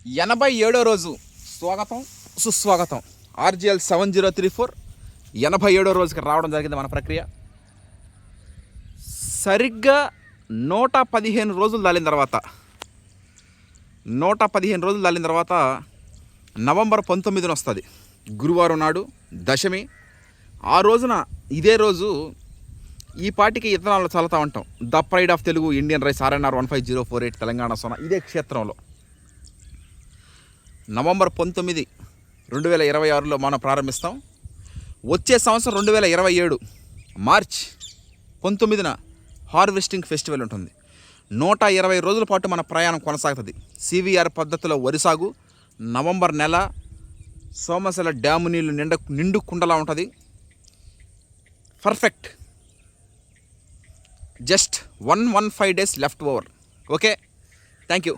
87వ రోజు స్వాగతం సుస్వాగతం. RGL 7034 87వ రోజుకి రావడం జరిగింది మన ప్రక్రియ. సరిగ్గా 115 రోజులు దాలిన తర్వాత నవంబర్ 19న వస్తుంది, గురువారం నాడు దశమి. ఆ రోజున ఇదే రోజు ఈ పాటికి ఇత్తనాలు చల్లుతూ ఉంటాం. The pride of Telugu Indian rice RNR 15048 Telangana Sona ఇదే క్షేత్రంలో నవంబర్ 19, 2026లో మనం ప్రారంభిస్తాం. వచ్చే సంవత్సరం 2027 మార్చ్ 19న హార్వెస్టింగ్ ఫెస్టివల్ ఉంటుంది. 120 రోజుల పాటు మన ప్రయాణం కొనసాగుతుంది. CVR పద్ధతిలో వరి సాగు. నవంబర్ నెల సోమశిల డ్యాము నీళ్లు నిండు కుండలా ఉంటుంది. Perfect. Just 115 days left over. Okay, thank you.